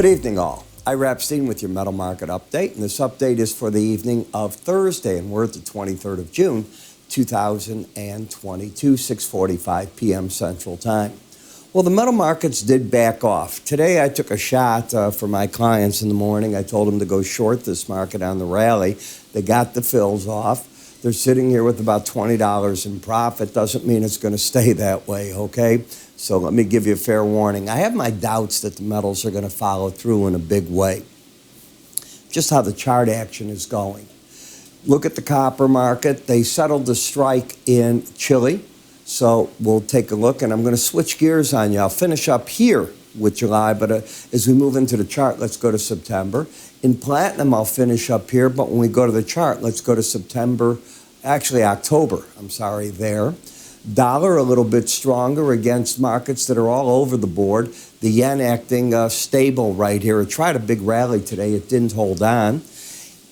Good evening, all. Ira Epstein with your metal market update, and this update is for the evening of Thursday, and we're at the 23rd of June, 2022, 6:45 p.m. Central Time. Well, the metal markets did back off. Today, I took a shot for my clients in the morning. I told them to go short this market on the rally. They got the fills off. They're sitting here with about $20 in profit. Doesn't mean it's going to stay that way, okay? So let me give you a fair warning. I have my doubts that the metals are going to follow through in a big way. Just how the chart action is going. Look at the copper market. They settled the strike in Chile. So we'll take a look, and I'm going to switch gears on you. I'll finish up here with July, but as we move into the chart, let's go to September. In platinum, I'll finish up here, but when we go to the chart, let's go to October, there. Dollar a little bit stronger against markets that are all over the board. The yen acting stable right here. It tried a big rally today. It didn't hold on.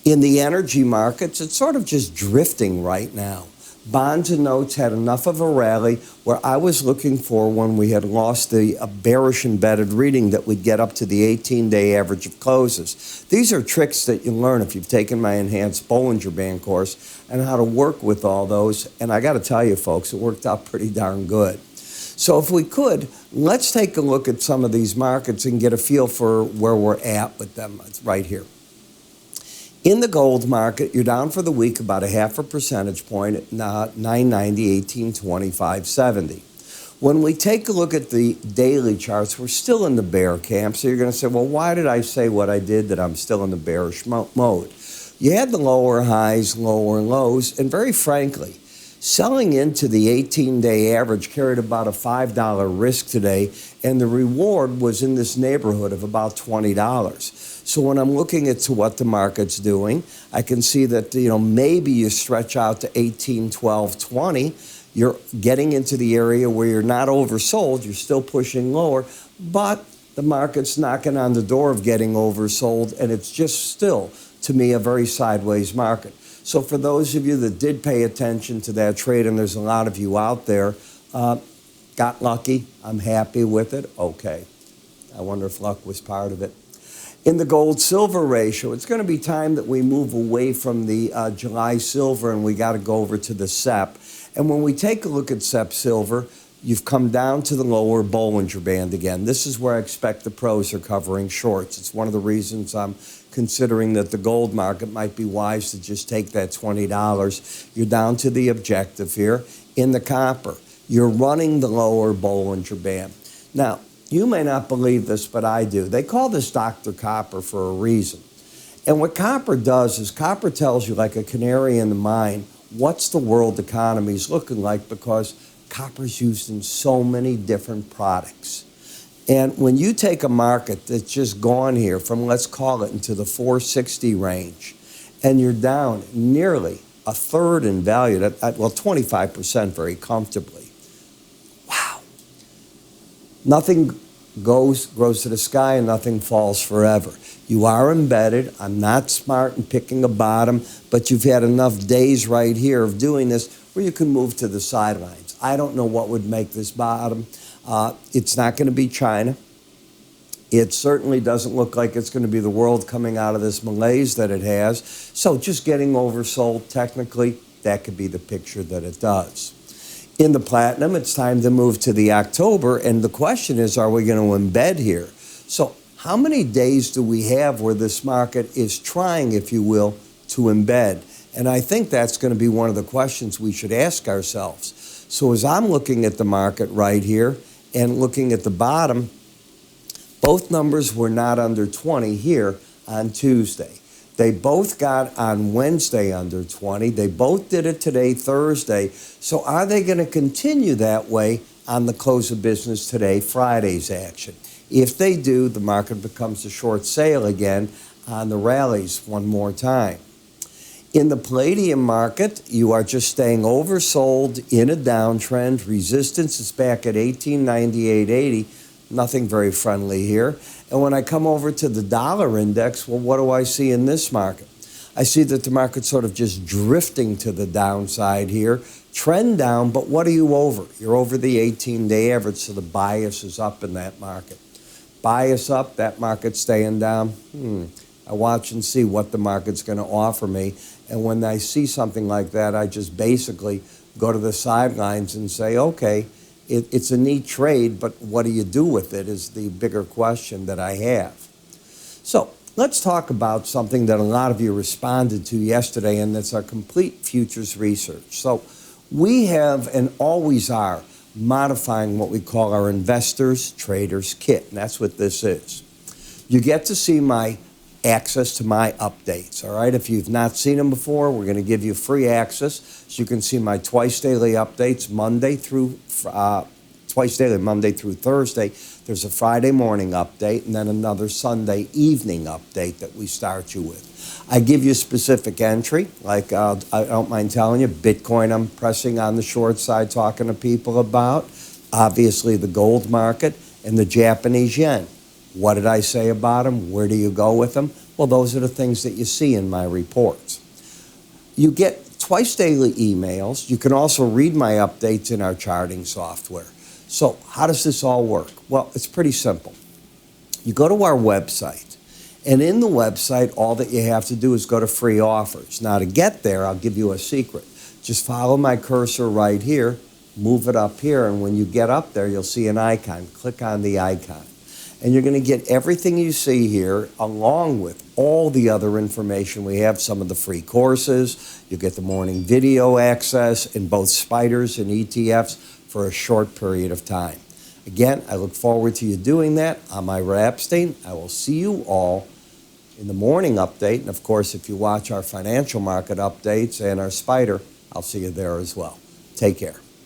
In the energy markets, it's sort of just drifting right now. Bonds and notes had enough of a rally where I was looking for when we had lost the bearish embedded reading that we'd get up to the 18-day average of closes. These are tricks that you learn if you've taken my enhanced Bollinger Band course and how to work with all those. And I got to tell you, folks, it worked out pretty darn good. So if we could, let's take a look at some of these markets and get a feel for where we're at with them. It's right here. In the gold market, you're down for the week about 0.5 percentage point at 990, 1825, 70. When we take a look at the daily charts, we're still in the bear camp. So you're going to say, well, why did I say what I did that I'm still in the bearish mode? You had the lower highs, lower lows, and very frankly, selling into the 18-day average carried about a $5 risk today, and the reward was in this neighborhood of about $20. So when I'm looking at what the market's doing, I can see that maybe you stretch out to 18, 12, 20. You're getting into the area where you're not oversold. You're still pushing lower, but the market's knocking on the door of getting oversold, and it's just still, to me, a very sideways market. So for those of you that did pay attention to that trade, and there's a lot of you out there, got lucky. I'm happy with it. Okay. I wonder if luck was part of it. In the gold-silver ratio, it's going to be time that we move away from the July silver, and we got to go over to the SEP. And when we take a look at SEP silver, you've come down to the lower Bollinger Band again. This is where I expect the pros are covering shorts. It's one of the reasons I'm considering that the gold market might be wise to just take that $20. You're down to the objective here. In the copper, you're running the lower Bollinger Band. Now, you may not believe this, but I do. They call this Dr. Copper for a reason. And what copper does is copper tells you, like a canary in the mine, what's the world economy's looking like, because copper's used in so many different products. And when you take a market that's just gone here from, let's call it, into the 460 range, and you're down nearly a third in value, 25% very comfortably. Wow. Nothing grows to the sky and nothing falls forever. You are embedded. I'm not smart in picking a bottom, but you've had enough days right here of doing this where you can move to the sidelines. I don't know what would make this bottom. It's not going to be China. It certainly doesn't look like it's going to be the world coming out of this malaise that it has. So just getting oversold, technically, that could be the picture that it does. In the platinum, it's time to move to the October, and the question is, are we going to embed here? So how many days do we have where this market is trying, if you will, to embed? And I think that's going to be one of the questions we should ask ourselves. So as I'm looking at the market right here and looking at the bottom, both numbers were not under 20 here on Tuesday. They both got on Wednesday under 20. They both did it today, Thursday. So are they going to continue that way on the close of business today, Friday's action? If they do, the market becomes a short sale again on the rallies one more time. In the palladium market, you are just staying oversold in a downtrend. Resistance is back at 1898.80. Nothing very friendly here. And when I come over to the dollar index, well, what do I see in this market? I see that the market's sort of just drifting to the downside here. Trend down, but what are you over? You're over the 18-day average, so the bias is up in that market. Bias up, that market's staying down. I watch and see what the market's going to offer me. And when I see something like that, I just basically go to the sidelines and say, okay, it's a neat trade, but what do you do with it is the bigger question that I have. So let's talk about something that a lot of you responded to yesterday, and that's our complete futures research. So we have and always are modifying what we call our investors traders kit, and that's what this is. You get to see my access to my updates, all right? If you've not seen them before, we're going to give you free access so you can see my twice daily updates twice daily, Monday through Thursday. There's a Friday morning update and then another Sunday evening update that we start you with. I give you a specific entry, like I don't mind telling you, Bitcoin I'm pressing on the short side, talking to people about, obviously the gold market and the Japanese yen. What did I say about them? Where do you go with them? Well, those are the things that you see in my reports. You get twice daily emails. You can also read my updates in our charting software. So how does this all work? Well, it's pretty simple. You go to our website, and in the website, all that you have to do is go to free offers. Now, to get there, I'll give you a secret. Just follow my cursor right here, move it up here, and when you get up there, you'll see an icon. Click on the icon. And you're going to get everything you see here along with all the other information. We have some of the free courses. You get the morning video access in both spiders and ETFs for a short period of time. Again, I look forward to you doing that. I'm Ira Epstein. I will see you all in the morning update. And of course, if you watch our financial market updates and our spider, I'll see you there as well. Take care.